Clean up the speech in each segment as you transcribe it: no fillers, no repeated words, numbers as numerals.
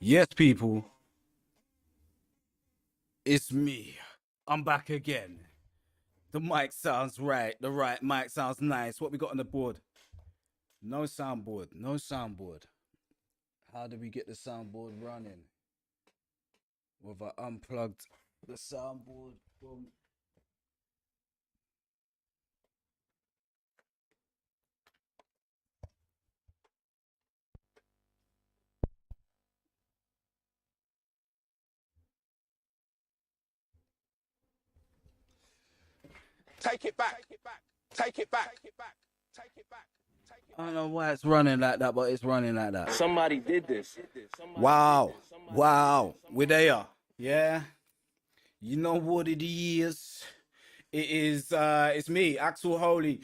Yes, people, it's me. I'm back again. The mic sounds right. The right mic sounds nice. What we got on the board? No soundboard. No soundboard. How do we get the soundboard running? Well, if I unplugged the soundboard from. Take it back. Take it back. Take it back. Take it back. I don't know why it's running like that, but it's running like that. Somebody did this. Wow. Wow. We're there. Yeah. You know what it is. It's me, Axel Holy.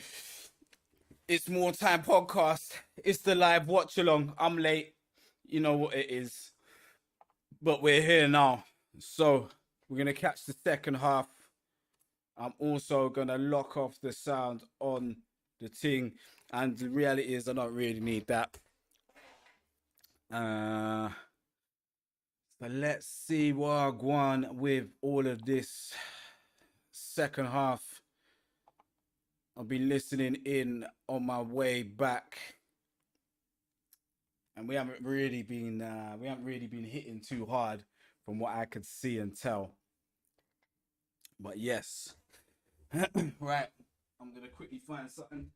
It's More Time Podcast. It's the live watch along. I'm late. You know what it is. But we're here now. So we're going to catch the second half. I'm also going to lock off the sound on the thing. And the reality is I don't really need that. But let's see what I go on with all of this second half. I'll be listening in on my way back. And we haven't really been hitting too hard from what I could see and tell. But yes. Right. I'm gonna quickly find something.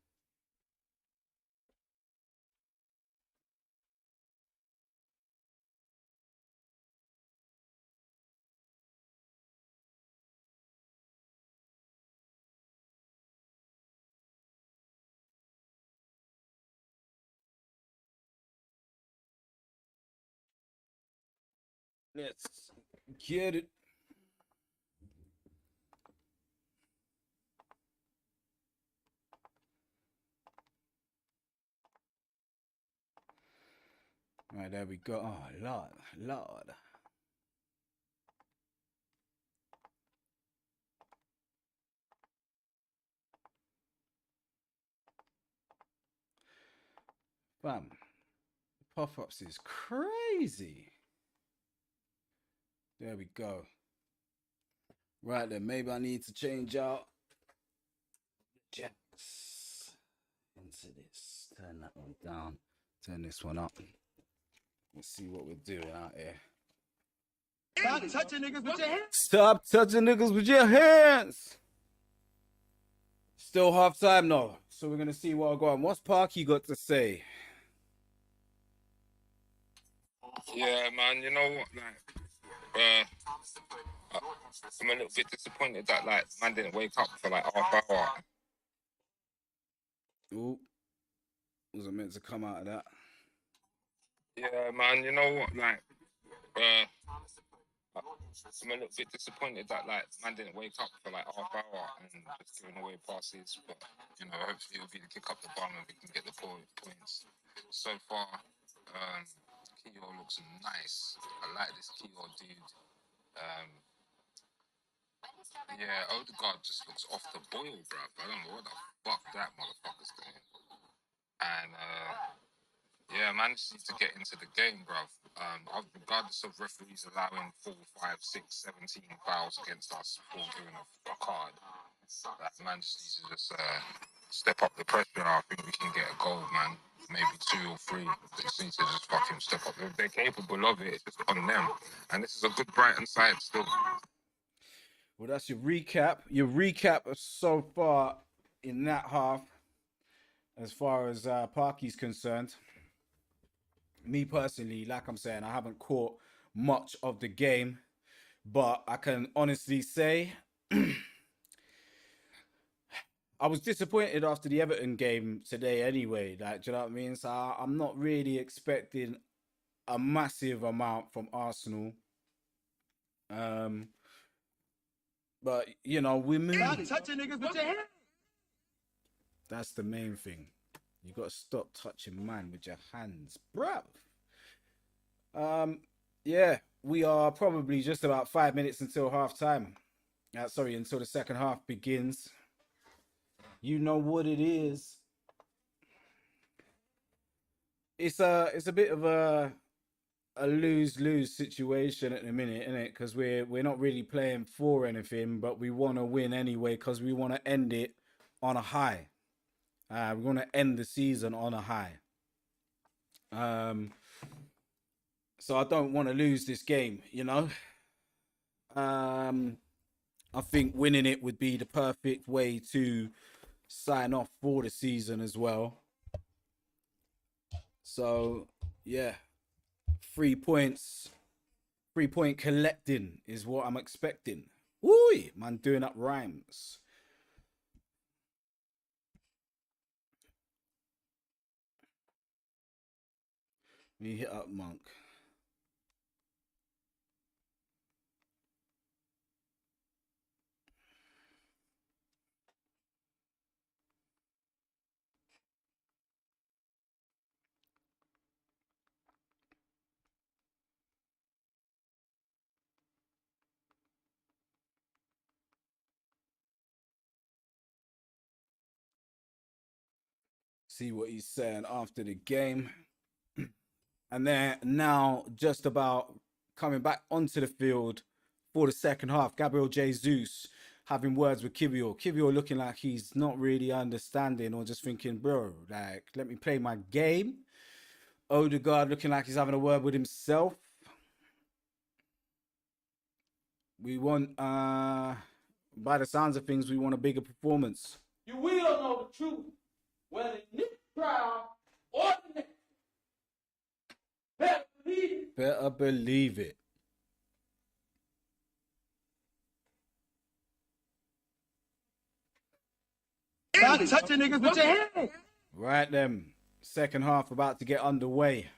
Let's get it. Right, there we go. Oh, Lord. Bam. Pop-ups is crazy. There we go. Right then, maybe I need to change out jacks into this. Turn that one down. Turn this one up. Let's see what we're doing out here. Stop touching niggas with your hands. Stop touching niggas with your hands. Still half time though, so we're gonna see what I got on. What's Parky got to say? Yeah, man. You know what? Like, I'm a little bit disappointed that man didn't wake up for half hour. Ooh, wasn't meant to come out of that. Yeah, man. You know what? I'm a little bit disappointed that man didn't wake up for half hour and just giving away passes. But hopefully it'll be to kick up the bum and we can get the points. So far, Keogh looks nice. I like this Keogh dude. Yeah, Odegaard just looks off the boil, bruv. I don't know what the fuck that motherfucker's doing. And yeah, man just needs to get into the game, bruv. Regardless of referees allowing 4, 5, 6, 17 fouls against us for giving a card, that man just needs to step up the pressure. I think we can get a goal, man. Maybe 2 or 3. They just need to just fucking step up. If they're capable of it, it's just on them. And this is a good Brighton side still. Well, that's your recap. Your recap so far in that half, as far as Parky's concerned. Me personally, like I'm saying, I haven't caught much of the game, but I can honestly say I was disappointed after the Everton game today anyway. Like, do you know what I mean? So I'm not really expecting a massive amount from Arsenal. But you know, we move. Stop touching niggas with your hands. That's the main thing. You gotta stop touching man with your hands, bruv. Yeah, we are probably just about 5 minutes until half time. Until the second half begins. You know what it is. It's a bit of a a lose-lose situation at the minute, isn't it? Because we're not really playing for anything, but we want to win anyway because we want to end it on a high. We want to end the season on a high. So I don't want to lose this game, you know. I think winning it would be the perfect way to sign off for the season as well. So yeah, 3 points, 3 point collecting is what I'm expecting. Woo, man, doing up rhymes. Me hit up Monk. See what he's saying after the game. And they're now just about coming back onto the field for the second half. Gabriel Jesus having words with Kivio. Kivio looking like he's not really understanding or just thinking, bro, like, let me play my game. Odegaard looking like he's having a word with himself. We want, by the sounds of things, we want a bigger performance. You will know the truth, whether this trial or the next. Better believe it. Better believe it. Stop touching niggas with your hand. Right then. Second half about to get underway.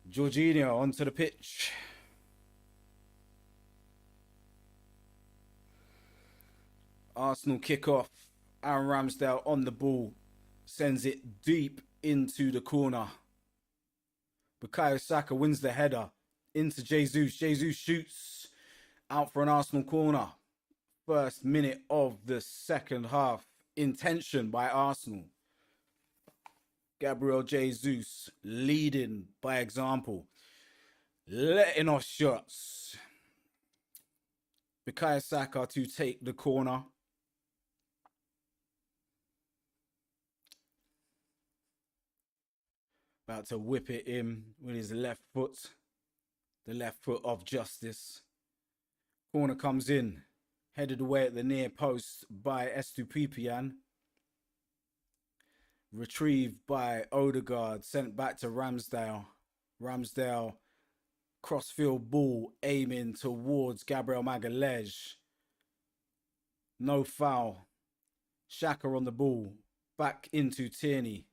Jorginho onto the pitch. Arsenal kick off. Aaron Ramsdale on the ball. Sends it deep into the corner. Bukayo Saka wins the header. Into Jesus. Jesus shoots. Out for an Arsenal corner. First minute of the second half. Intention by Arsenal. Gabriel Jesus leading by example. Letting off shots. Bukayo Saka to take the corner. About to whip it in with his left foot. The left foot of justice. Corner comes in. Headed away at the near post by Estupipian. Retrieved by Odegaard. Sent back to Ramsdale. Ramsdale. Crossfield ball aiming towards Gabriel Magalhaes. No foul. Xhaka on the ball. Back into Tierney.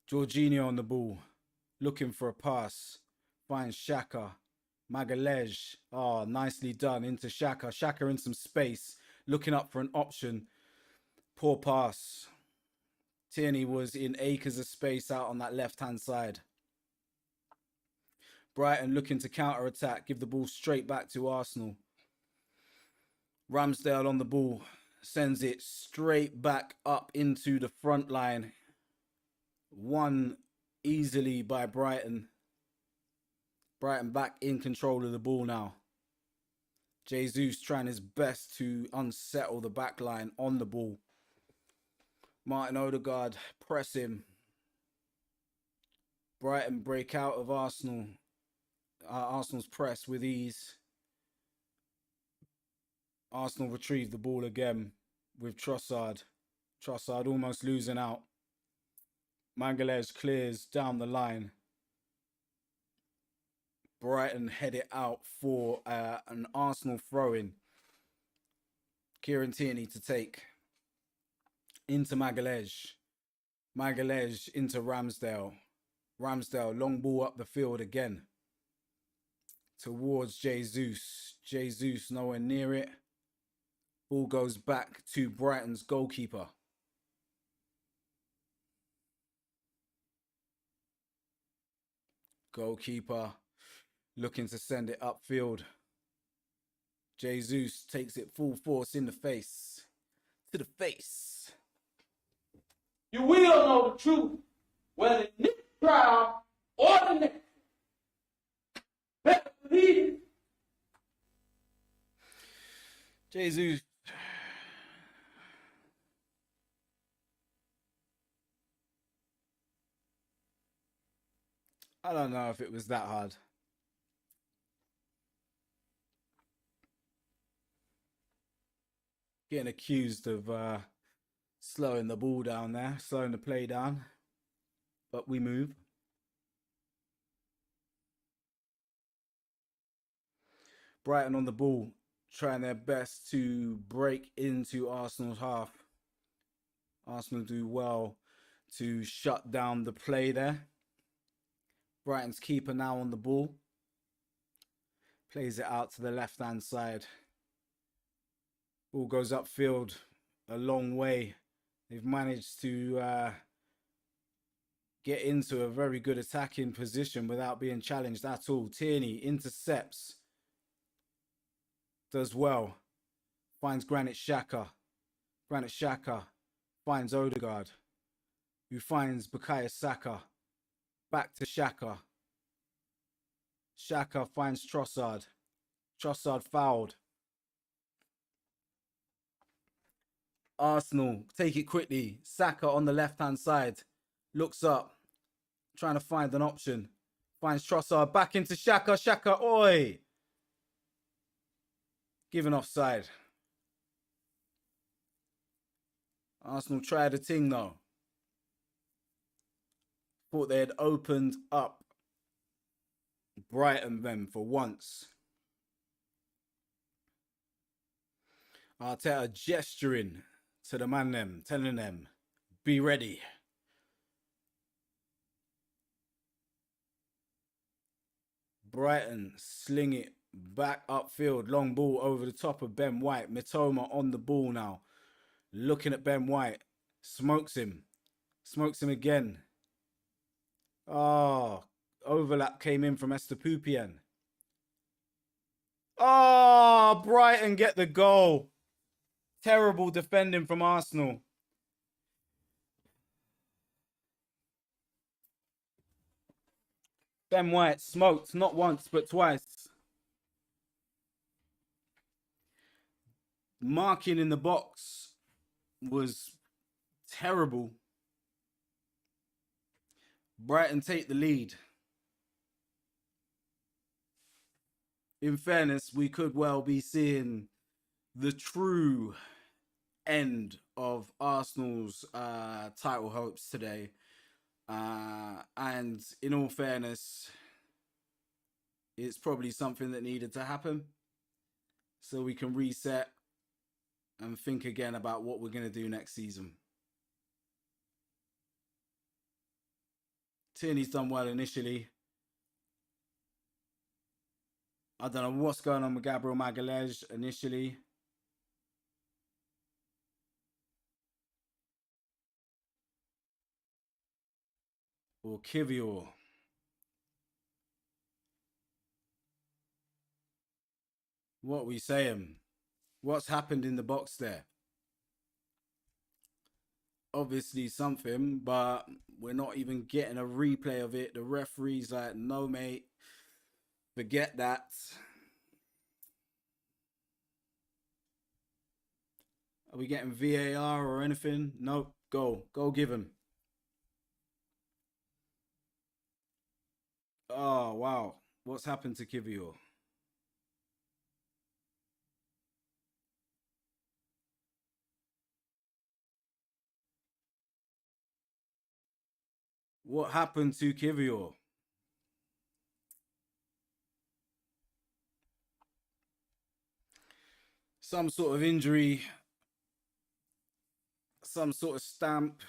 Jorginho on the ball. Looking for a pass. Finds Xhaka. Magalhaes. Oh, nicely done. Into Xhaka. Xhaka in some space. Looking up for an option. Poor pass. Tierney was in acres of space out on that left-hand side. Brighton looking to counter-attack. Give the ball straight back to Arsenal. Ramsdale on the ball. Sends it straight back up into the front line. Won easily by Brighton. Brighton back in control of the ball now. Jesus trying his best to unsettle the back line on the ball. Martin Odegaard press him. Brighton break out of Arsenal's press with ease. Arsenal retrieve the ball again with Trossard. Trossard almost losing out. Magalhaes clears down the line. Brighton head it out for an Arsenal throw-in. Kieran Tierney to take. Into Magalhaes. Magalhaes into Ramsdale. Ramsdale, long ball up the field again. Towards Jesus. Jesus nowhere near it. Ball goes back to Brighton's goalkeeper. Goalkeeper looking to send it upfield. Jesus takes it full force in the face. To the face. You will know the truth, whether this trial or the next. Better believe it. Jesus. I don't know if it was that hard. Getting accused of slowing the ball down there, slowing the play down. But we move. Brighton on the ball, trying their best to break into Arsenal's half. Arsenal do well to shut down the play there. Brighton's keeper now on the ball. Plays it out to the left-hand side. Ball goes upfield a long way. They've managed to get into a very good attacking position without being challenged at all. Tierney intercepts. Does well. Finds Granit Xhaka. Granit Xhaka finds Odegaard, who finds Bukayo Saka. Back to Xhaka. Xhaka finds Trossard. Trossard fouled. Arsenal take it quickly. Saka on the left-hand side. Looks up. Trying to find an option. Finds Trossard. Back into Xhaka. Xhaka, oi! Given offside. Arsenal tried a thing though. Thought they had opened up Brighton then for once. Arteta gesturing to the man them, telling them, be ready. Brighton sling it back upfield. Long ball over the top of Ben White. Mitoma on the ball now. Looking at Ben White. Smokes him. Smokes him again. Oh, overlap came in from Estupiñán. Oh, Brighton get the goal. Terrible defending from Arsenal. Ben White smoked not once but twice. Marking in the box was terrible. Brighton take the lead. In fairness, we could well be seeing the true end of Arsenal's title hopes today. And in all fairness, it's probably something that needed to happen so we can reset and think again about what we're going to do next season. Tierney's done well initially. I don't know what's going on with Gabriel Magalhaes initially. Or Kivior. What are we saying? What's happened in the box there? Obviously something, but we're not even getting a replay of it. The referee's like, no, mate. Forget that. Are we getting VAR or anything? Nope. Go give him. Oh, wow. What's happened to Kivior? What happened to Kivior? Some sort of injury, some sort of stamp,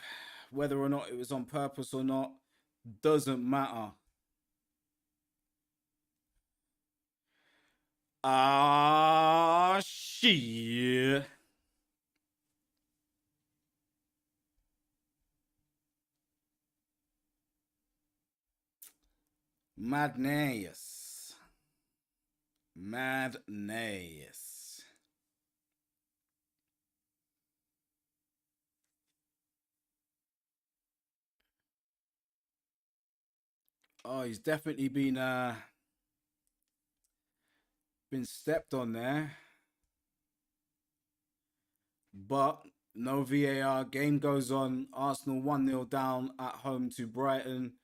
whether or not it was on purpose or not, doesn't matter. Ah, shit. Madness. Madness. Oh, he's definitely been stepped on there. But no VAR. Game goes on. Arsenal 1-0 down at home to Brighton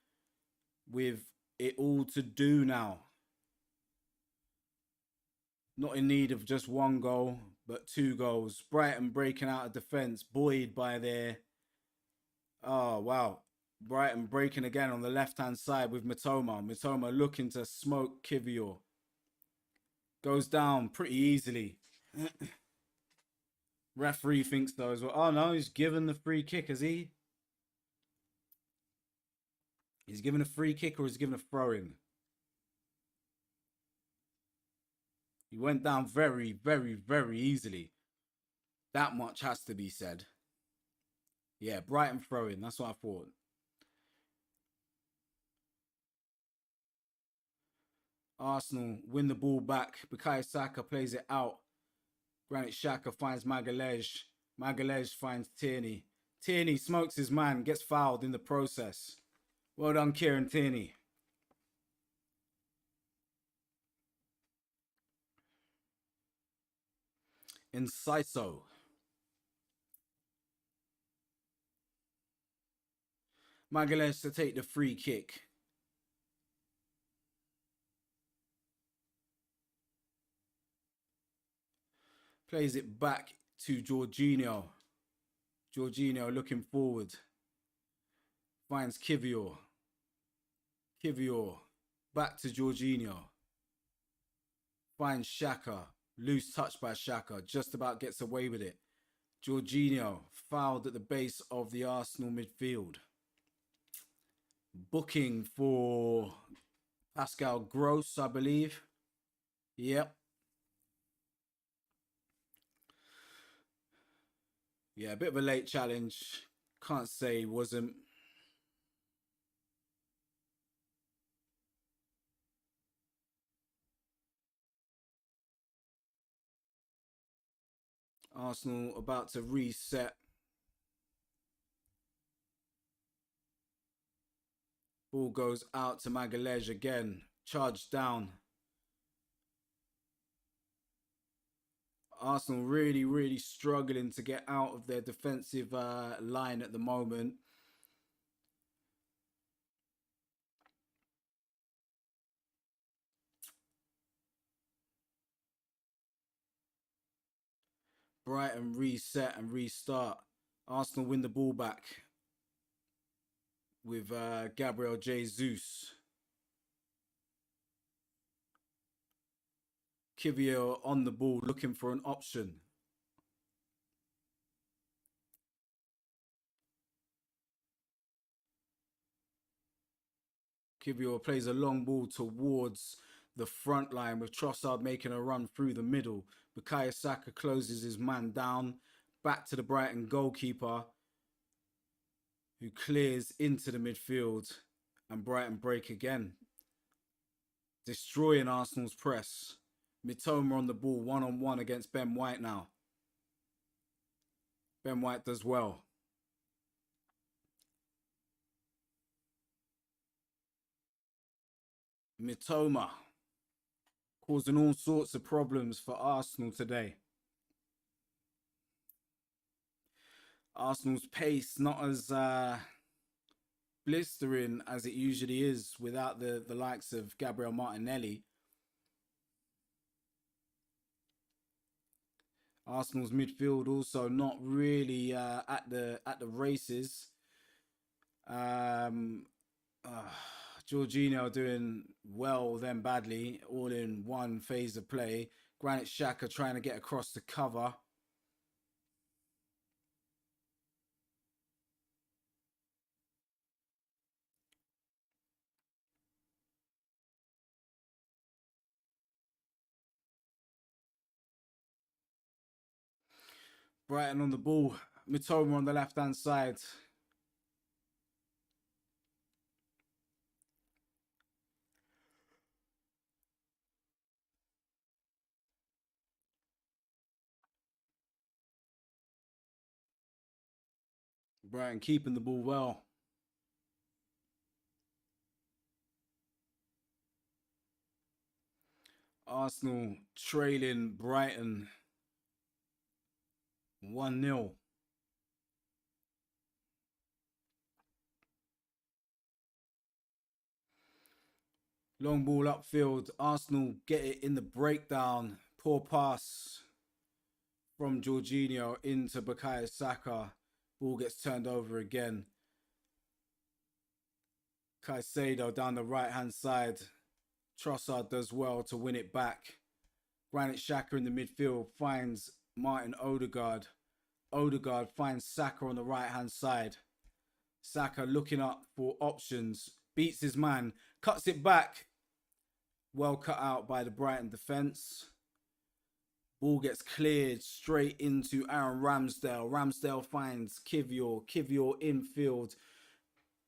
with it all to do now. Not in need of just one goal, but 2 goals. Brighton breaking out of defence, buoyed by their... Oh, wow. Brighton breaking again on the left-hand side with Mitoma. Mitoma looking to smoke Kivior. Goes down pretty easily. Referee thinks though as well. Oh no, he's given the free kick, has he? He's given a free kick or he's given a throw-in? He went down very, very, very easily. That much has to be said. Yeah, Brighton throw-in. That's what I thought. Arsenal win the ball back. Bukayo Saka plays it out. Granit Xhaka finds Magalhaes. Magalhaes finds Tierney. Tierney smokes his man, gets fouled in the process. Well done, Kieran Tierney. Inciso. Magalhaes to take the free kick. Plays it back to Jorginho. Jorginho looking forward. Finds Kivior. Kivior. Back to Jorginho. Finds Xhaka. Loose touch by Xhaka. Just about gets away with it. Jorginho fouled at the base of the Arsenal midfield. Booking for Pascal Gross, I believe. Yep. Yeah, a bit of a late challenge. Can't say he wasn't. Arsenal about to reset. Ball goes out to Magalhaes again. Charged down. Arsenal really, really struggling to get out of their defensive line at the moment. Brighton reset and restart. Arsenal win the ball back with Gabriel Jesus. Kivior on the ball looking for an option. Kivior plays a long ball towards the front line with Trossard making a run through the middle. Bukayo Saka closes his man down. Back to the Brighton goalkeeper who clears into the midfield and Brighton break again. Destroying Arsenal's press. Mitoma on the ball one-on-one against Ben White now. Ben White does well. Mitoma causing all sorts of problems for Arsenal today. Arsenal's pace not as blistering as it usually is without the likes of Gabriel Martinelli. Arsenal's midfield also not really at the races. Jorginho doing well, then badly, all in one phase of play. Granit Xhaka trying to get across the cover. Brighton on the ball. Mitoma on the left-hand side. Brighton keeping the ball well. Arsenal trailing Brighton 1-0. Long ball upfield. Arsenal get it in the breakdown. Poor pass from Jorginho into Bukayo Saka. Ball gets turned over again. Caicedo down the right-hand side. Trossard does well to win it back. Granit Xhaka in the midfield finds Martin Odegaard. Odegaard finds Saka on the right-hand side. Saka looking up for options. Beats his man. Cuts it back. Well cut out by the Brighton defence. Ball gets cleared straight into Aaron Ramsdale. Ramsdale finds Kivior. Kivior infield.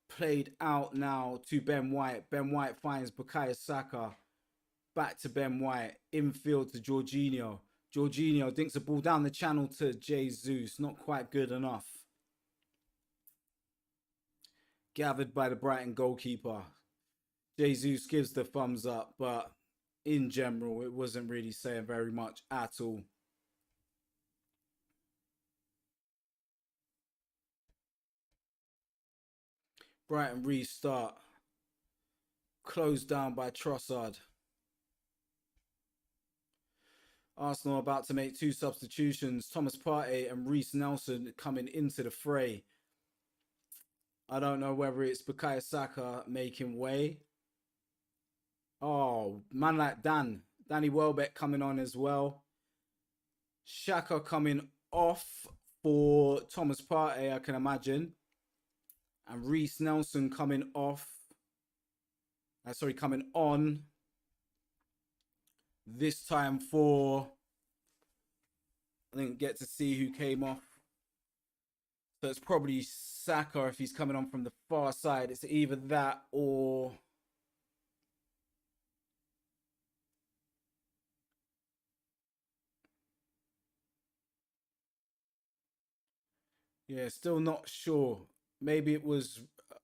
Played out now to Ben White. Ben White finds Bukayo Saka. Back to Ben White. Infield to Jorginho. Jorginho dinks a ball down the channel to Jesus. Not quite good enough. Gathered by the Brighton goalkeeper. Jesus gives the thumbs up, but in general, it wasn't really saying very much at all. Brighton restart. Closed down by Trossard. Arsenal about to make 2 substitutions. Thomas Partey and Reece Nelson coming into the fray. I don't know whether it's Bukayo Saka making way. Oh, man like Danny Welbeck coming on as well. Xhaka coming off for Thomas Partey, I can imagine. And Reece Nelson coming off. Coming on. This time for... I didn't get to see who came off. So it's probably Saka if he's coming on from the far side. It's either that or... Yeah, still not sure. Maybe it was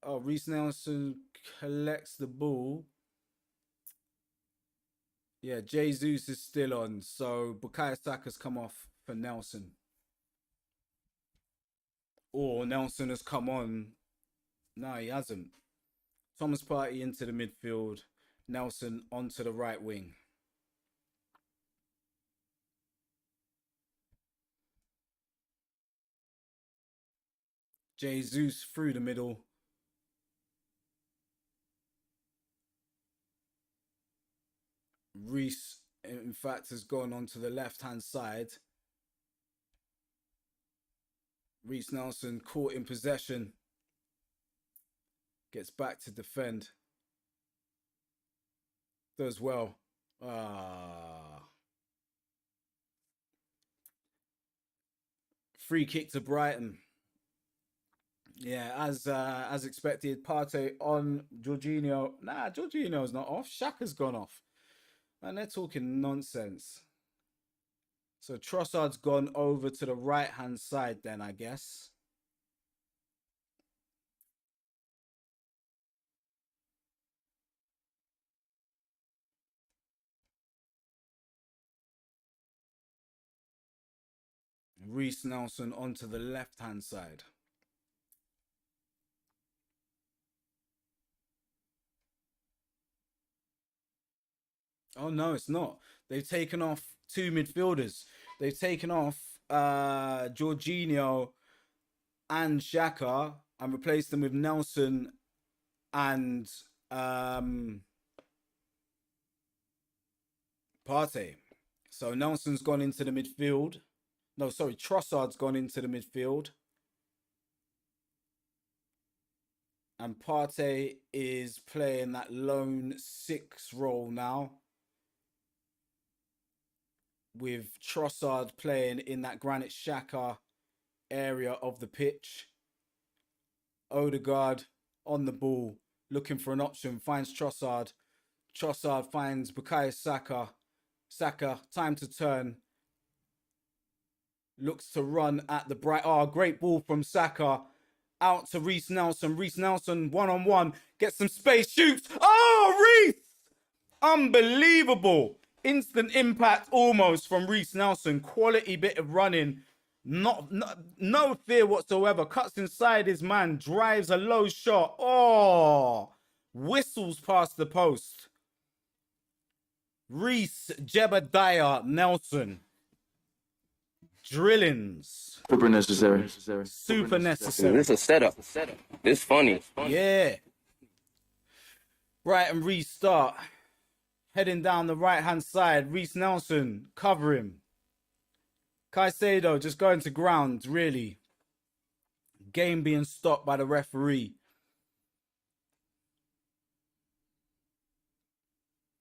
Reece Nelson collects the ball. Yeah, Jesus is still on. So Bukayo Saka's come off for Nelson. Or Nelson has come on. No, he hasn't. Thomas Partey into the midfield. Nelson onto the right wing. Jesus through the middle. Reece, in fact, has gone onto the left-hand side. Reece Nelson caught in possession. Gets back to defend. Does well. Free kick to Brighton. Yeah, as expected, Partey on Jorginho. Nah, Jorginho's not off. Xhaka's gone off. And they're talking nonsense. So Trossard's gone over to the right-hand side then, I guess. Reece Nelson onto the left-hand side. Oh, no, it's not. They've taken off 2 midfielders. They've taken off Jorginho and Xhaka and replaced them with Nelson and Partey. So Nelson's gone into the midfield. No, sorry, Trossard's gone into the midfield. And Partey is playing that lone 6 role now. With Trossard playing in that Granit Xhaka area of the pitch. Odegaard on the ball, looking for an option, finds Trossard. Trossard finds Bukayo Saka. Saka, time to turn. Looks to run at the great ball from Saka. Out to Reece Nelson. Reece Nelson, one-on-one. Gets some space, shoots. Oh, Reece! Unbelievable. Instant impact almost from Reece Nelson. Quality bit of running. No fear whatsoever. Cuts inside his man. Drives a low shot. Oh, whistles past the post. Reece Jebediah Nelson. Drillings. Super necessary. Super necessary. This is a setup. This funny. Yeah. Brighton restart. Heading down the right-hand side. Reece Nelson cover him. Caicedo just going to ground, really. Game being stopped by the referee.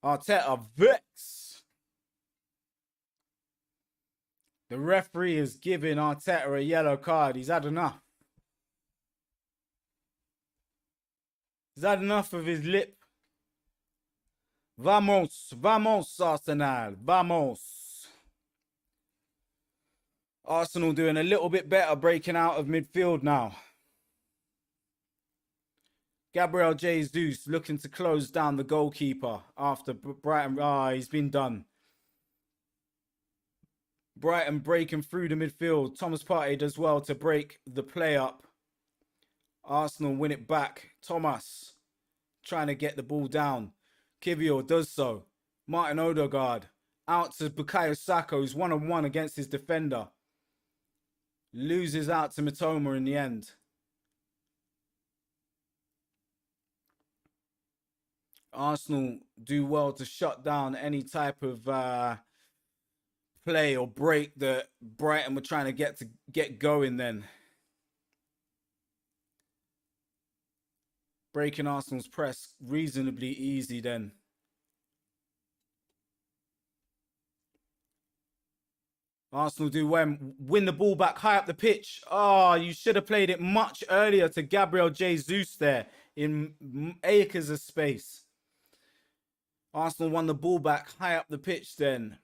Arteta vex. The referee is giving Arteta a yellow card. He's had enough. He's had enough of his lip. Vamos, vamos, Arsenal, vamos. Arsenal doing a little bit better, breaking out of midfield now. Gabriel Jesus looking to close down the goalkeeper after Brighton. He's been done. Brighton breaking through the midfield. Thomas Partey does well to break the play up. Arsenal win it back. Thomas trying to get the ball down. Kivior does so. Martin Odegaard out to Bukayo Saka, who's one-on-one against his defender. Loses out to Mitoma in the end. Arsenal do well to shut down any type of play or break that Brighton were trying to get going then. Breaking Arsenal's press reasonably easy then. Arsenal do win the ball back high up the pitch. Oh, you should have played it much earlier to Gabriel Jesus there in acres of space. Arsenal won the ball back high up the pitch then.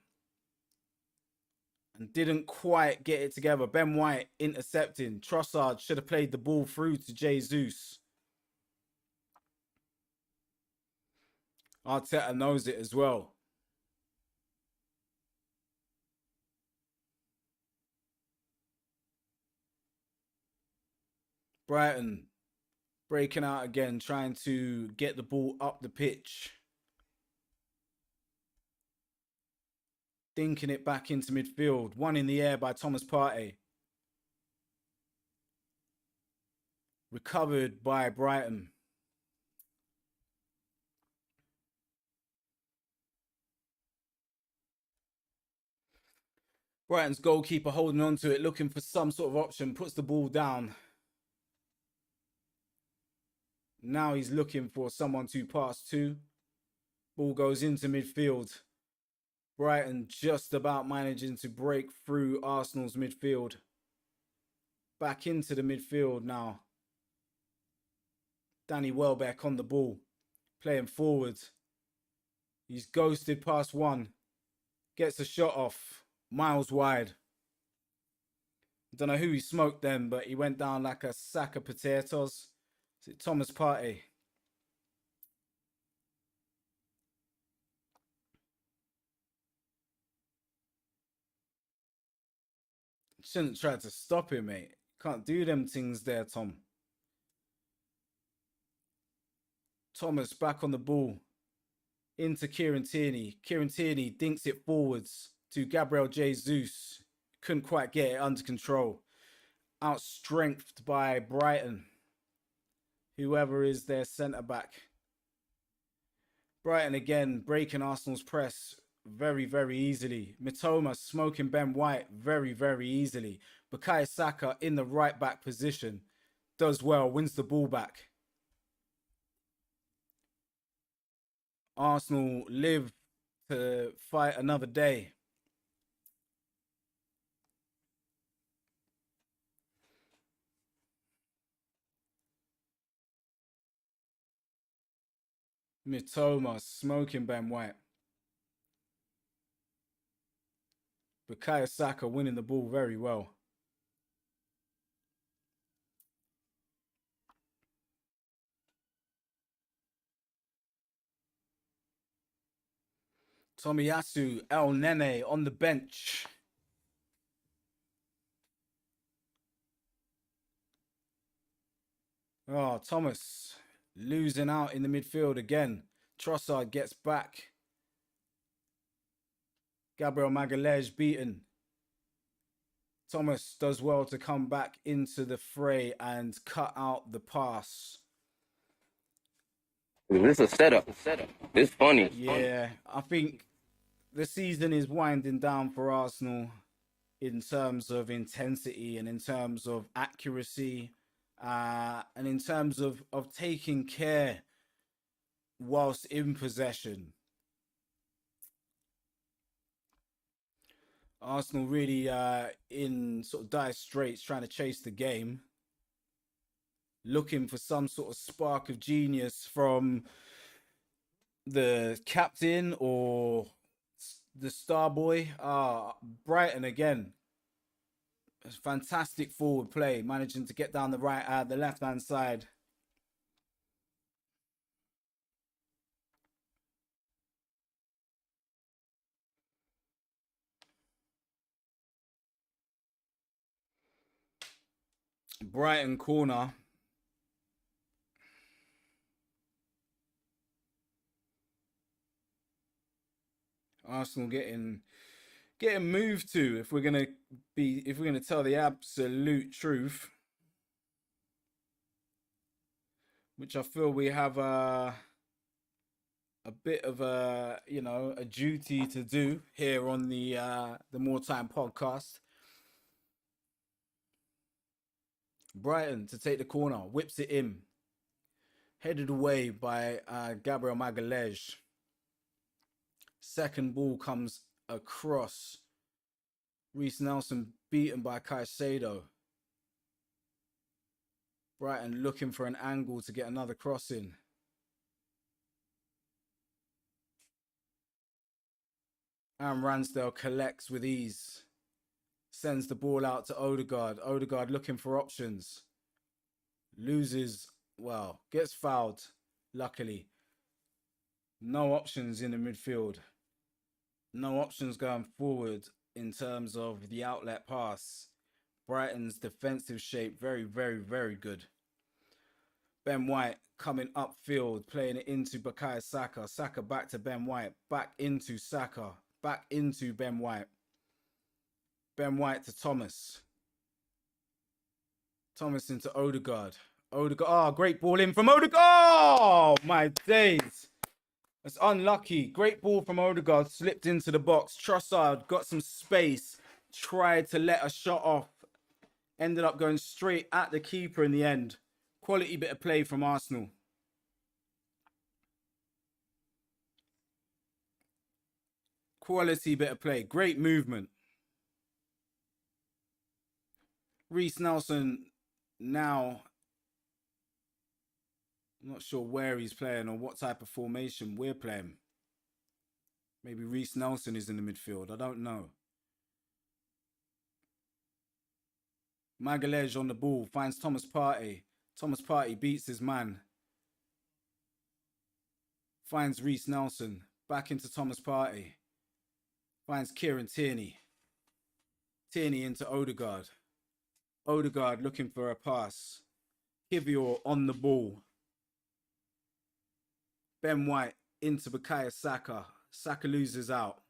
And didn't quite get it together. Ben White intercepting. Trossard should have played the ball through to Jesus. Arteta knows it as well. Brighton breaking out again, trying to get the ball up the pitch. Dinking it back into midfield. One in the air by Thomas Partey. Recovered by Brighton. Brighton's goalkeeper holding on to it, looking for some sort of option, puts the ball down. Now he's looking for someone to pass to. Ball goes into midfield. Brighton just about managing to break through Arsenal's midfield. Back into the midfield now. Danny Welbeck on the ball. Playing forward. He's ghosted past one. Gets a shot off. Miles wide. Don't know who he smoked then, but he went down like a sack of potatoes. Is it Thomas Partey? Shouldn't try to stop him, mate. Can't do them things there, Tom. Thomas back on the ball. Into Kieran Tierney. Kieran Tierney dinks it forwards to Gabriel Jesus. Couldn't quite get it under control. Outstrengthed by Brighton. Whoever is their centre-back. Brighton again breaking Arsenal's press very, very easily. Mitoma smoking Ben White very, very easily. Bukayo Saka in the right-back position. Does well, wins the ball back. Arsenal live to fight another day. Mitoma smoking Ben White. Bukayo Saka winning the ball very well. Tomiyasu El Nene on the bench. Oh, Thomas losing out in the midfield again. Trossard gets back. Gabriel Magalhaes beaten. Thomas does well to come back into the fray and cut out the pass. This is a setup. This funny. Yeah, I think the season is winding down for Arsenal in terms of intensity and in terms of accuracy and in terms of taking care whilst in possession. Arsenal really in sort of dire straits trying to chase the game, looking for some sort of spark of genius from the captain or the star boy. Brighton again. Fantastic forward play, managing to get down the left hand side. Brighton corner. Arsenal getting moved to, if we're gonna tell the absolute truth, which I feel we have a bit of a duty to do here on the More Time podcast. Brighton to take the corner, whips it in, headed away by Gabriel Magalhaes. Second ball comes across. Reece Nelson beaten by Caicedo. Brighton looking for an angle to get another cross in. Aaron Ramsdale collects with ease. Sends the ball out to Odegaard. Odegaard looking for options. Loses, gets fouled, luckily. No options in the midfield. No options going forward in terms of the outlet pass. Brighton's defensive shape, very, very, very good. Ben White coming upfield, playing it into Bukayo Saka. Saka back to Ben White. Back into Saka. Back into Ben White. Ben White to Thomas. Thomas into Odegaard. Odegaard, great ball in from Odegaard. Oh, my days. That's unlucky. Great ball from Odegaard. Slipped into the box. Trossard got some space. Tried to let a shot off. Ended up going straight at the keeper in the end. Quality bit of play from Arsenal. Quality bit of play. Great movement. Reece Nelson now, I'm not sure where he's playing or what type of formation we're playing. Maybe Reece Nelson is in the midfield. I don't know. Magalhaes on the ball. Finds Thomas Partey. Thomas Partey beats his man. Finds Reece Nelson. Back into Thomas Partey. Finds Kieran Tierney. Tierney into Odegaard. Odegaard looking for a pass. Kivior on the ball. Ben White into Bukayo Saka. Saka loses out.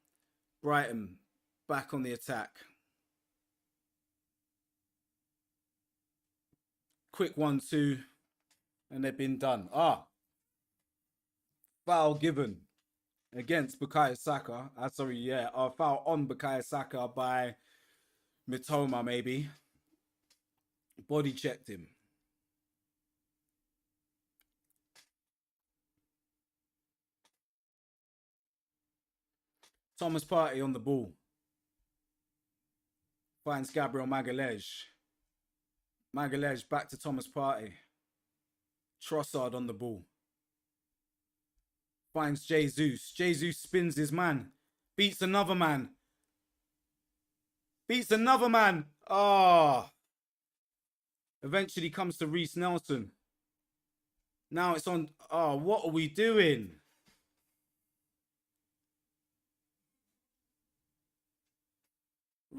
Brighton back on the attack. Quick 1-2. And they've been done. Foul given against Bukayo Saka. Foul on Bukayo Saka by Mitoma, maybe. Body checked him. Thomas Partey on the ball. Finds Gabriel Magalhaes. Magalhaes back to Thomas Partey. Trossard on the ball. Finds Jesus. Jesus spins his man. Beats another man. Beats another man. Eventually comes to Reece Nelson. Now it's on. What are we doing?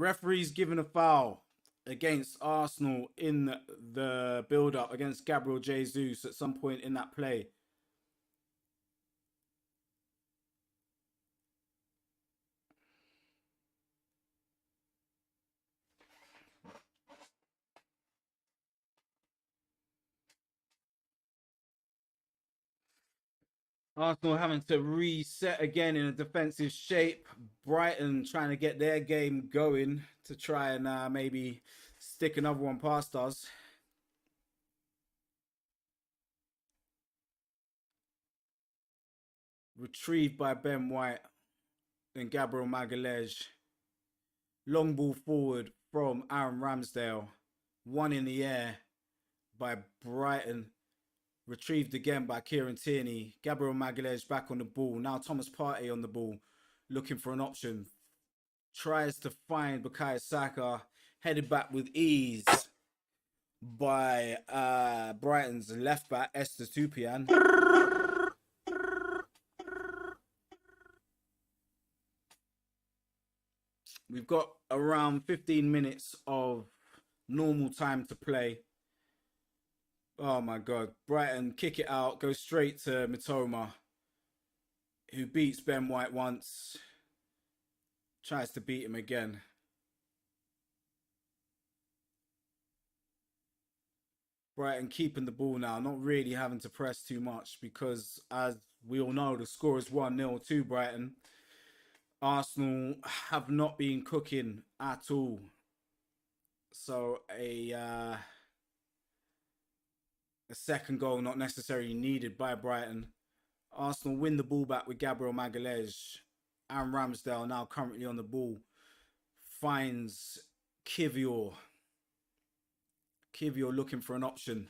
Referee's given a foul against Arsenal in the build-up against Gabriel Jesus at some point in that play. Arsenal having to reset again in a defensive shape. Brighton trying to get their game going to try and maybe stick another one past us. Retrieved by Ben White and Gabriel Magalhaes. Long ball forward from Aaron Ramsdale. One in the air by Brighton. Retrieved again by Kieran Tierney. Gabriel Magalhaes back on the ball. Now Thomas Partey on the ball. Looking for an option. Tries to find Bukayo Saka. Headed back with ease by Brighton's left back, Esther Tupian. We've got around 15 minutes of normal time to play. Oh my God. Brighton kick it out, go straight to Mitoma, who beats Ben White once. Tries to beat him again. Brighton keeping the ball now, not really having to press too much because, as we all know, the score is 1-0 to Brighton. Arsenal have not been cooking at all. So a second goal not necessarily needed by Brighton. Arsenal win the ball back with Gabriel Magalhaes. Aaron Ramsdale now currently on the ball. Finds Kivior. Kivior looking for an option.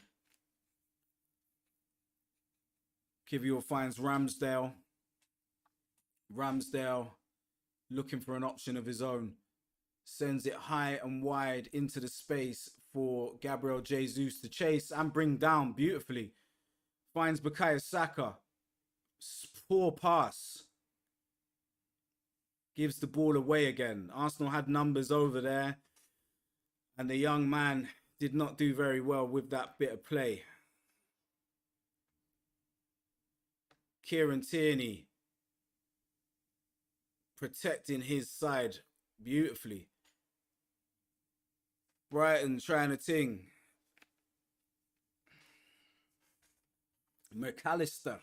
Kivior finds Ramsdale. Ramsdale looking for an option of his own. Sends it high and wide into the space for Gabriel Jesus to chase and bring down beautifully. Finds Bukayo Saka. Poor pass. Gives the ball away again. Arsenal had numbers over there. And the young man did not do very well with that bit of play. Kieran Tierney protecting his side beautifully. Brighton trying to ting. McAllister.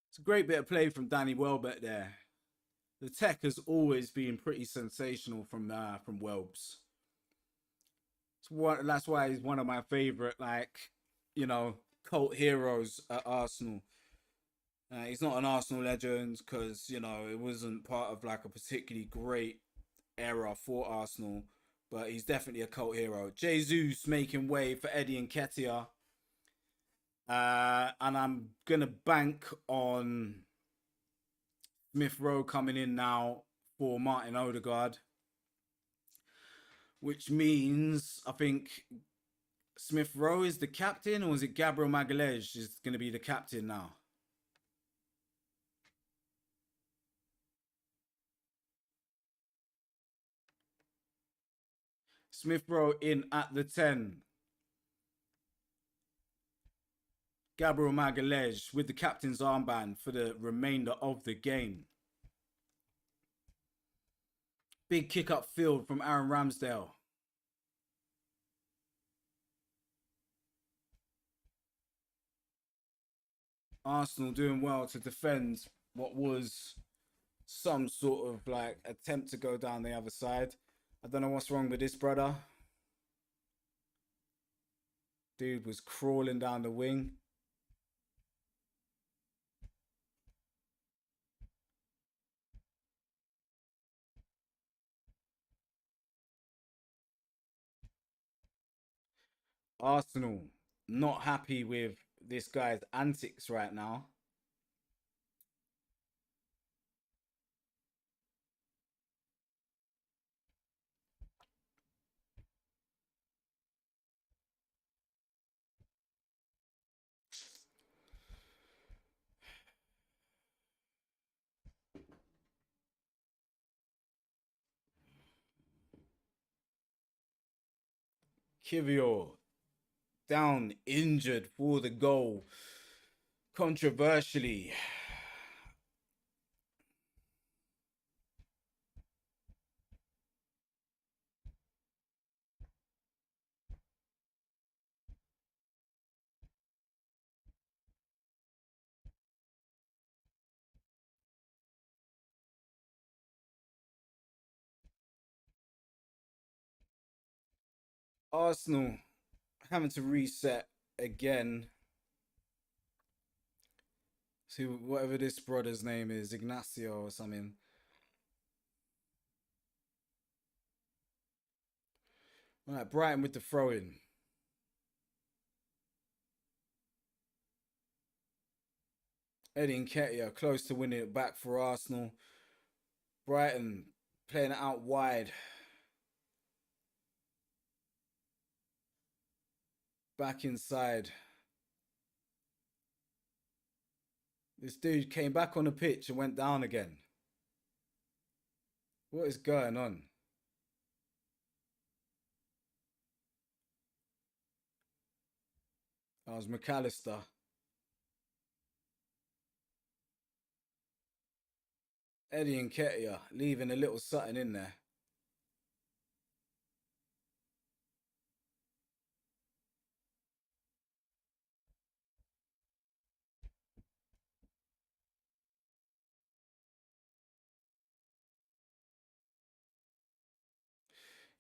It's a great bit of play from Danny Welbeck there. The tech has always been pretty sensational from Welbs. That's why he's one of my favorite, cult heroes at Arsenal. He's not an Arsenal legend because, it wasn't part of like a particularly great era for Arsenal, but he's definitely a cult hero. Jesus making way for Eddie Nketiah. And I'm going to bank on Smith Rowe coming in now for Martin Odegaard. Which means, I think, Smith Rowe is the captain, or is it Gabriel Magalhaes is going to be the captain now? Smith Rowe in at the 10. Gabriel Magalhaes with the captain's armband for the remainder of the game. Big kick up field from Aaron Ramsdale. Arsenal doing well to defend what was some sort of like attempt to go down the other side. I don't know what's wrong with this brother. Dude was crawling down the wing. Arsenal not happy with this guy's antics right now. Kivior down injured for the goal. Controversially. Arsenal having to reset again. See, whatever this brother's name is, Ignacio or something. All right, Brighton with the throw-in. Eddie Nketiah close to winning it back for Arsenal. Brighton playing it out wide. Back inside. This dude came back on the pitch and went down again. What is going on? That was McAllister. Eddie Nketiah leaving a little something in there.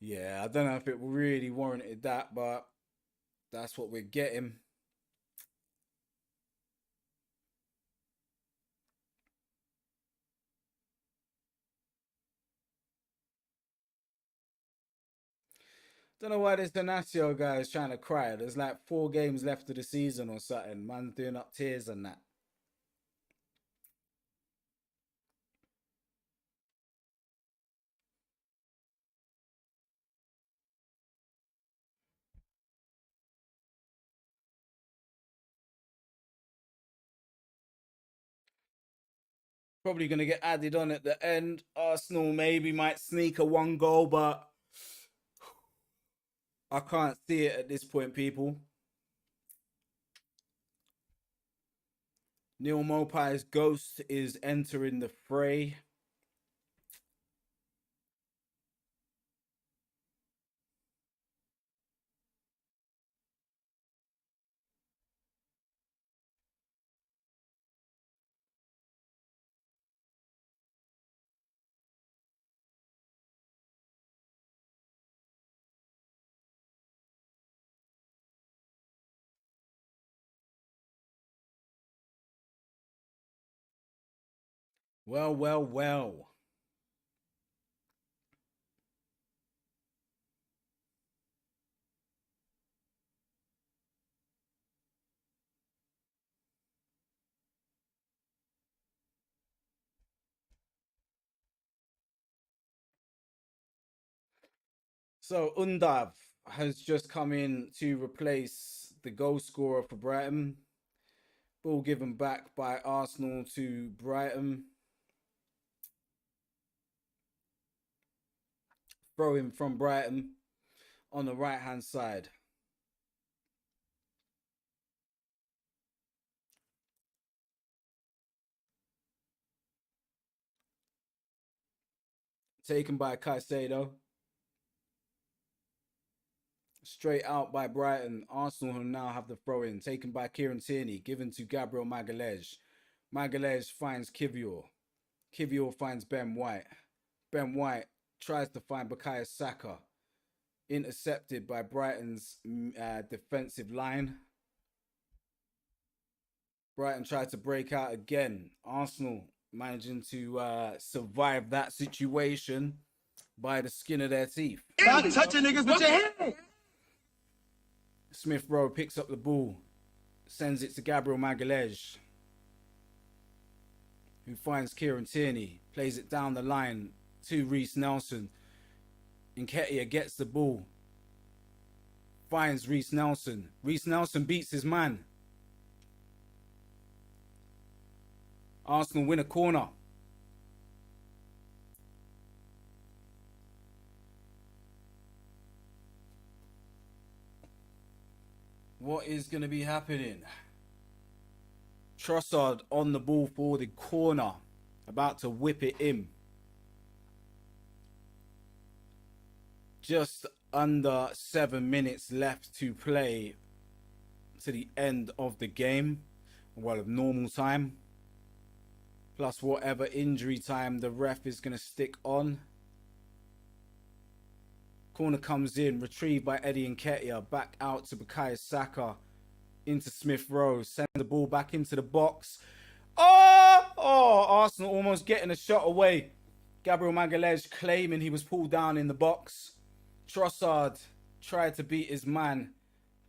Yeah, I don't know if it really warranted that, but that's what we're getting. Don't know why this Donacio guy is trying to cry. There's like 4 games left of the season or something. Man doing up tears and that. Probably going to get added on at the end. Arsenal maybe might sneak a 1 goal, but I can't see it at this point, people. Neil Mopai's ghost is entering the fray. Well, well, well. So Undav has just come in to replace the goal scorer for Brighton. Ball given back by Arsenal to Brighton. Throw in from Brighton on the right hand side. Taken by Caicedo. Straight out by Brighton. Arsenal who now have the throw in. Taken by Kieran Tierney. Given to Gabriel Magalhaes. Magalhaes finds Kivior. Kivior finds Ben White. Ben White tries to find Bukayo Saka. Intercepted by Brighton's defensive line. Brighton tried to break out again. Arsenal managing to survive that situation by the skin of their teeth. Stop touching niggas with your hand. Smith Rowe picks up the ball, sends it to Gabriel Magalhaes, who finds Kieran Tierney, plays it down the line to Reece Nelson. Nketiah gets the ball, finds Reece Nelson. Reece Nelson beats his man. Arsenal win a corner. what is going to be happening? Trossard on the ball for the corner, about to whip it in. Just under 7 minutes left to play to the end of the game, well, of normal time, plus whatever injury time the ref is going to stick on. Corner comes in, retrieved by Eddie Nketiah, back out to Bukayo Saka, into Smith Rowe, send the ball back into the box. Oh, Arsenal almost getting a shot away. Gabriel Magalhaes claiming he was pulled down in the box. Trossard tried to beat his man,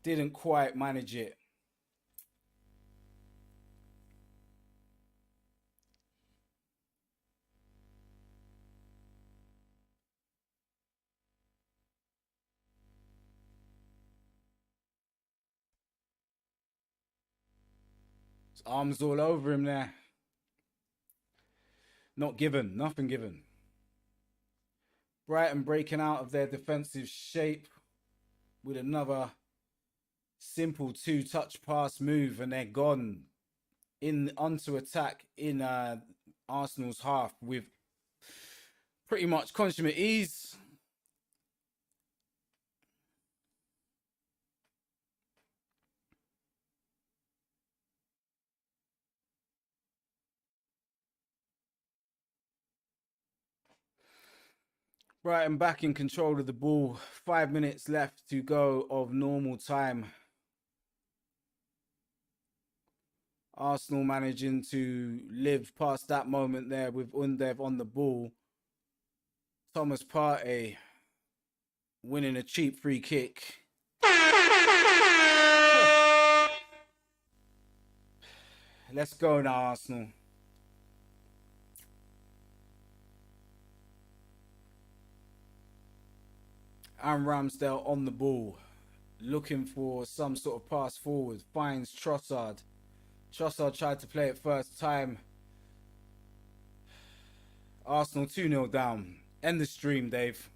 didn't quite manage it. His arms all over him there. Not given, nothing given. Brighton breaking out of their defensive shape with another simple two-touch pass move, and they're gone in onto attack in Arsenal's half with pretty much consummate ease. Brighton back in control of the ball. 5 minutes left to go of normal time. Arsenal managing to live past that moment there with Undev on the ball. Thomas Partey winning a cheap free kick. Let's go now, Arsenal. And Ramsdale on the ball, looking for some sort of pass forward, finds Trossard. Trossard tried to play it first time. Arsenal 2-0 down. End the stream, Dave.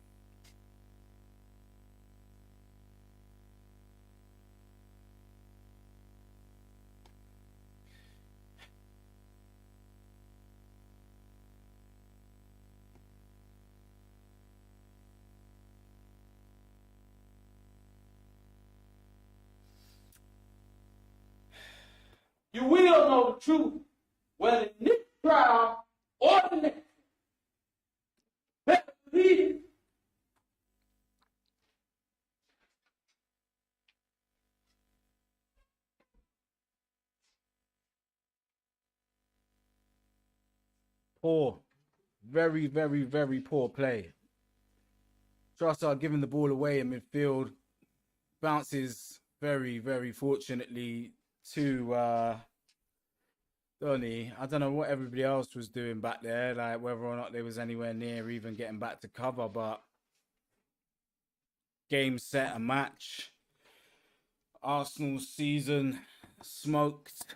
You will know the truth, whether in this trial or the next. Better believe it. Poor. Very, very, very poor play. Trossard giving the ball away in midfield. Bounces very, very fortunately to Donny. I don't know what everybody else was doing back there, like whether or not they was anywhere near even getting back to cover, but game, set, a match. Arsenal season smoked.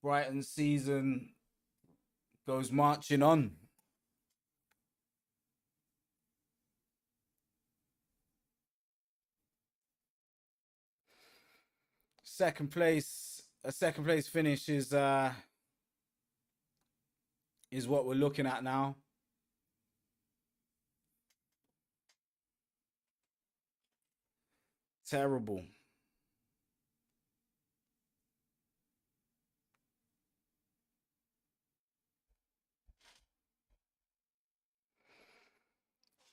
Brighton season goes marching on. Second place finish is what we're looking at now. Terrible.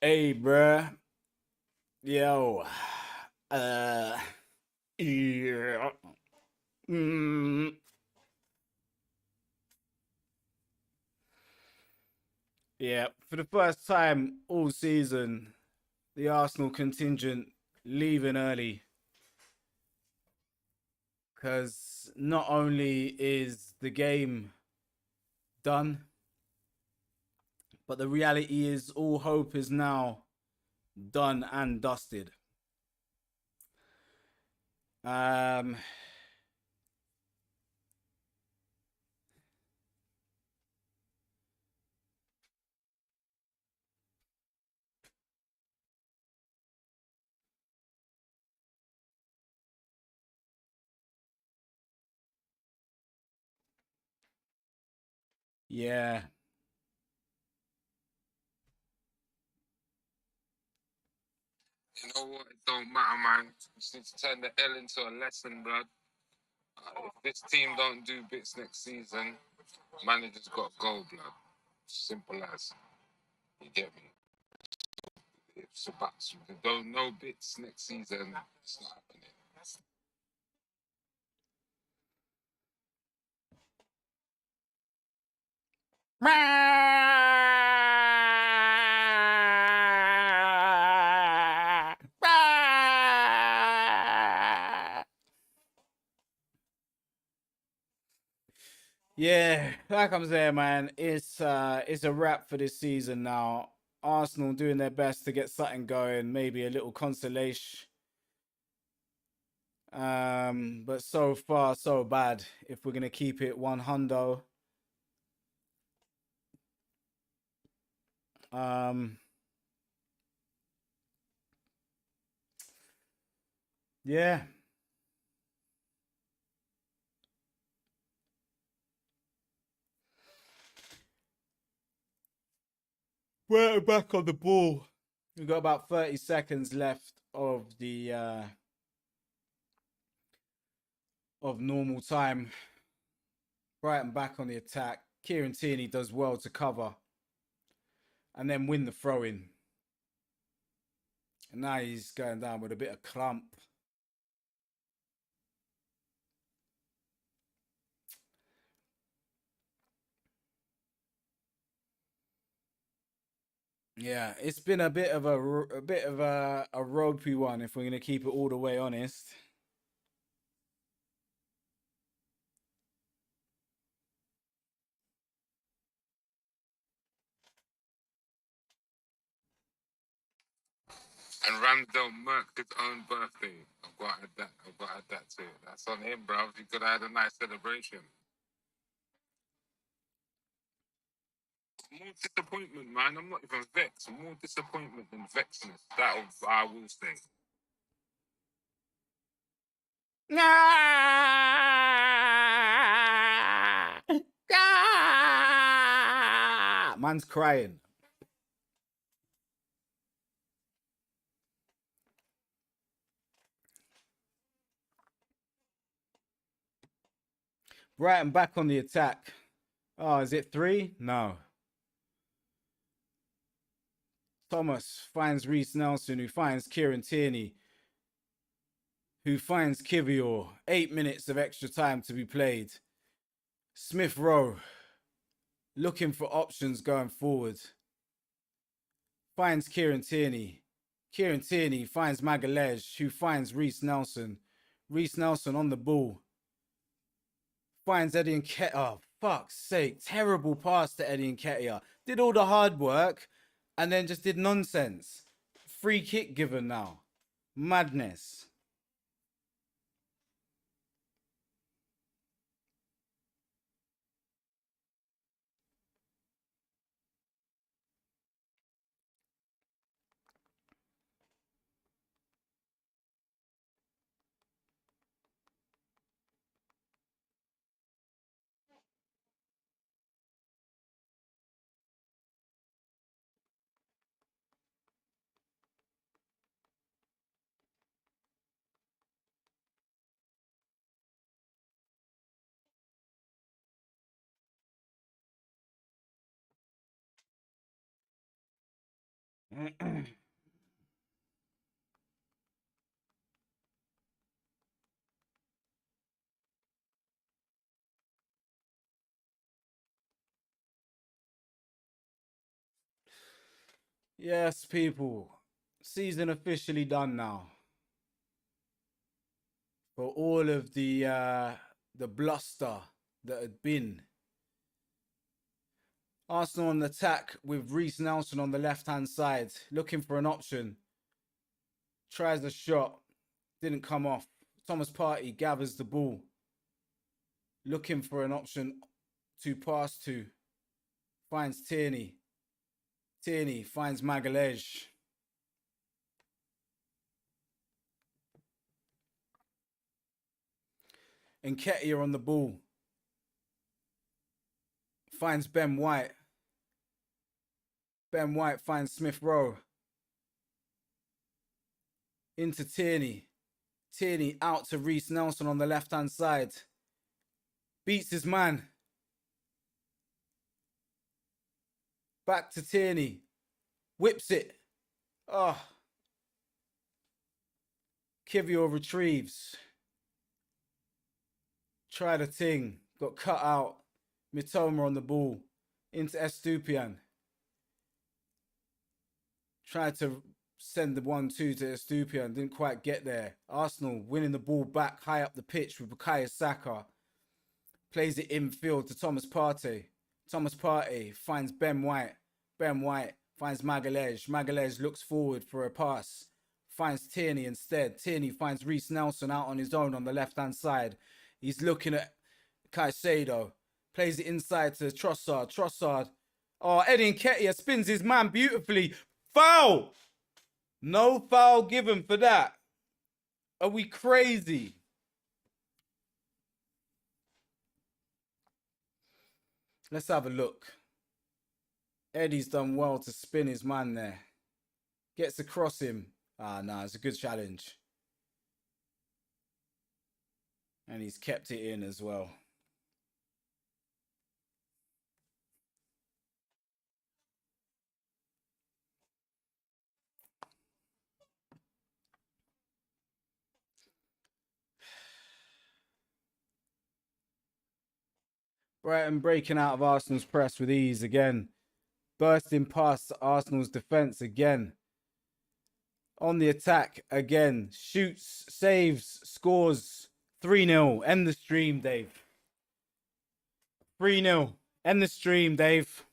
Hey, bruh. Yo. Yeah. Yeah, for the first time all season, the Arsenal contingent leaving early. Because not only is the game done, but the reality is all hope is now done and dusted. Yeah. You know what? It don't matter, man. You just need to turn the L into a lesson, blood. If this team don't do bits next season, manager's got to go, blood. Simple as. You get me? It's about don't no bits next season. It's not happening. Yeah, like I'm saying, man, it's a wrap for this season now. Arsenal doing their best to get something going, maybe a little consolation. But so far so bad. If we're gonna keep it 100. Yeah. We're back on the ball. We've got about 30 seconds left of the of normal time. Brighton back on the attack. Kieran Tierney does well to cover and then win the throw-in. And now he's going down with a bit of clump. Yeah, it's been a bit of a ropey one if we're gonna keep it all the way honest. And Ramsdale murked his own birthday. I've got to add that. I've got to add that too. That's on him, bro. He could have had a nice celebration. More disappointment, man. I'm not even vexed. More disappointment than vexedness. That I will say. Man's crying. Brighton back on the attack. Oh, is it 3? No. Thomas finds Reece Nelson, who finds Kieran Tierney, who finds Kivior. 8 minutes of extra time to be played. Smith Rowe looking for options going forward. Finds Kieran Tierney. Kieran Tierney finds Magalhaes, who finds Reece Nelson. Reece Nelson on the ball. Finds Eddie Nketiah. Oh, fuck's sake. Terrible pass to Eddie Nketiah. Did all the hard work and then just did nonsense. Free kick given now. Madness. Yes, people. Season officially done now. For all of the bluster that had been. Arsenal on the attack with Reece Nelson on the left-hand side, looking for an option. Tries the shot, didn't come off. Thomas Partey gathers the ball, looking for an option to pass to. Finds Tierney. Tierney finds Magalhaes. Nketiah on the ball. finds Ben White. Ben White finds Smith Rowe. Into Tierney. Tierney out to Reece Nelson on the left-hand side. Beats his man. Back to Tierney. Whips it. Oh. Kivio retrieves. Tried a ting. Got cut out. Mitoma on the ball. Into Estupiñán. Tried to send the 1-2 to Estupiñán. Didn't quite get there. Arsenal winning the ball back high up the pitch with Bukayo Saka. Plays it infield to Thomas Partey. Thomas Partey finds Ben White. Ben White finds Magalhaes. Magalhaes looks forward for a pass. Finds Tierney instead. Tierney finds Reece Nelson out on his own on the left-hand side. He's looking at Caicedo. Plays it inside to Trossard. Trossard. Oh, Eddie Nketiah spins his man beautifully. Foul! No foul given for that. Are we crazy? Let's have a look. Eddie's done well to spin his man there. Gets across him. Ah, no, it's a good challenge. And he's kept it in as well. Brighton breaking out of Arsenal's press with ease again. Bursting past Arsenal's defence again. On the attack again. Shoots, saves, scores. 3-0. End the stream, Dave. 3-0. End the stream, Dave.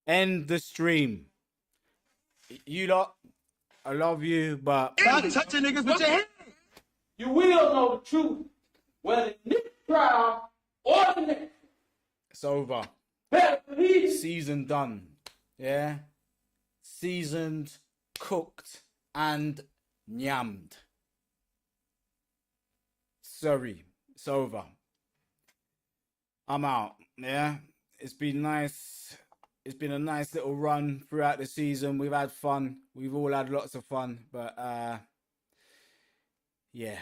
End the stream. You lot, I love you, but... Stop touching niggas with your hand. You will know the truth, whether this trial or the next. It's over. Better believe it. Season done. Yeah? Seasoned, cooked, and nyammed. Sorry. It's over. I'm out. Yeah? It's been nice. It's been a nice little run throughout the season. We've had fun. We've all had lots of fun. But, yeah.